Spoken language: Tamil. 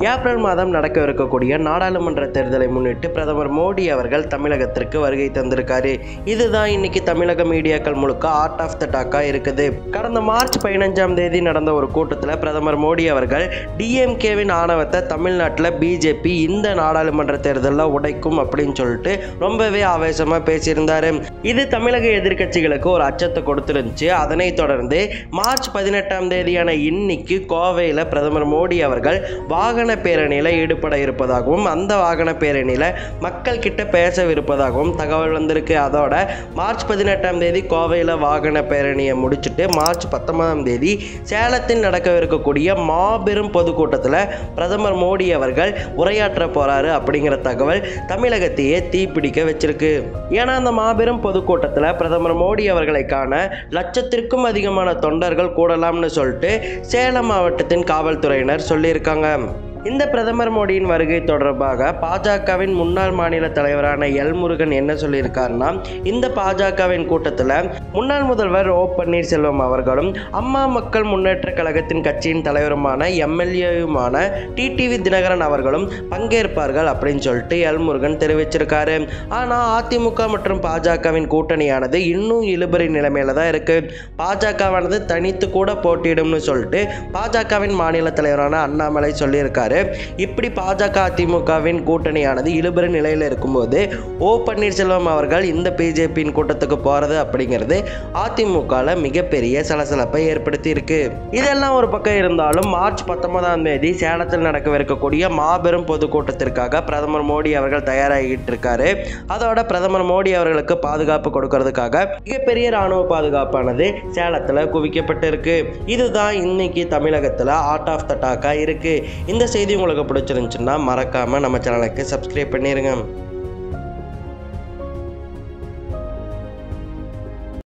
ஏப்ரல் மாதம் நடக்கவிருக்கக்கூடிய நாடாளுமன்ற தேர்தலை முன்னிட்டு பிரதமர் மோடி அவர்கள் தமிழகத்திற்கு வருகை தந்திருக்காரு. இதுதான் இன்னைக்கு தமிழக மீடியாக்கள் முழுக்க ஆர்ட் ஆஃப் த டாக்கா இருக்குது. கடந்த மார்ச் 15ஆம் தேதி நடந்த ஒரு கூட்டத்தில் பிரதமர் மோடி அவர்கள் டிஎம்கேவின் ஆணவத்தை தமிழ்நாட்டில் பிஜேபி இந்த நாடாளுமன்ற தேர்தலில் உடைக்கும் அப்படின்னு சொல்லிட்டு ரொம்பவே ஆவேசமாக பேசியிருந்தாரு. இது தமிழக எதிர்க்கட்சிகளுக்கு ஒரு அச்சத்தை கொடுத்துருந்துச்சு. அதனைத் தொடர்ந்து மார்ச் 18ஆம் தேதியான இன்னைக்கு கோவையில் பிரதமர் மோடி அவர்கள் வாகன பேரணியில் ஈடுபட இருப்பதாகவும் அந்த வாகன பேரணியில் மக்கள் கிட்ட பேசவிருப்பதாகவும் தகவல் வந்திருக்கு. அதோட மார்ச் 18ஆம் தேதி கோவையில் வாகன பேரணியை முடிச்சுட்டு மார்ச் 19ஆம் தேதி சேலத்தில் நடக்கவிருக்கக்கூடிய மாபெரும் பொதுக்கூட்டத்தில் பிரதமர் மோடி அவர்கள் உரையாற்ற போறாரு அப்படிங்கிற தகவல் தமிழகத்தையே தீப்பிடிக்க வச்சிருக்கு. ஏன்னா அந்த மாபெரும் பொதுக்கூட்டத்தில் பிரதமர் மோடி அவர்களை காண லட்சத்திற்கும் அதிகமான தொண்டர்கள் கூடலாம்னு சொல்லிட்டு சேலம் மாவட்டத்தின் காவல்துறையினர் சொல்லியிருக்காங்க. இந்த பிரதமர் மோடியின் வருகை தொடர்பாக பாஜகவின் முன்னாள் மாநில தலைவரான எல் முருகன் என்ன சொல்லியிருக்காருன்னா, இந்த பாஜகவின் கூட்டத்தில் முன்னாள் முதல்வர் ஓ பன்னீர்செல்வம் அவர்களும் அம்மா மக்கள் முன்னேற்ற கழகத்தின் கட்சியின் தலைவருமான எம்எல்ஏயுமான டிடிவி தினகரன் அவர்களும் பங்கேற்பார்கள் அப்படின்னு சொல்லிட்டு எல் முருகன் தெரிவிச்சிருக்காரு. ஆனால் அதிமுக மற்றும் பாஜகவின் கூட்டணியானது இன்னும் இழுபறி நிலைமையில தான் இருக்கு. பாஜகவானது தனித்து கூட போட்டியிடும்னு சொல்லிட்டு பாஜகவின் மாநில தலைவரான அண்ணாமலை சொல்லியிருக்காரு. இப்படி பாஜக அதிமுகவின் கூட்டணியானது இழுபறி நிலையில் இருக்கும்போது ஓ பன்னீர்செல்வம் அவர்கள் இந்த பிஜேபியின் கூட்டத்துக்கு போறது அப்படிங்கிறது அதிமுகவில் மிகப்பெரிய சலசலப்பை ஏற்படுத்தி இருக்கு. இதெல்லாம் ஒரு பக்கம் இருந்தாலும் மார்ச் 19ஆம் தேதி சேலத்தில் நடக்கவிருக்கக்கூடிய மாபெரும் பொதுக்கூட்டத்திற்காக பிரதமர் மோடி அவர்கள் தயாராகிட்டு இருக்காரு. அதோட பிரதமர் மோடி அவர்களுக்கு பாதுகாப்பு கொடுக்கறதுக்காக மிகப்பெரிய ராணுவ பாதுகாப்பானது சேலத்தில் குவிக்கப்பட்டு இருக்கு. இதுதான் இன்னைக்கு தமிழகத்தில் ஆர்ட் ஆஃப் த டாக்கா இருக்கு. இந்த செய்தி உங்களுக்கு பிடிச்சிருந்துச்சுன்னா மறக்காம நம்ம சேனலுக்கு சப்ஸ்கிரைப் பண்ணிருங்க.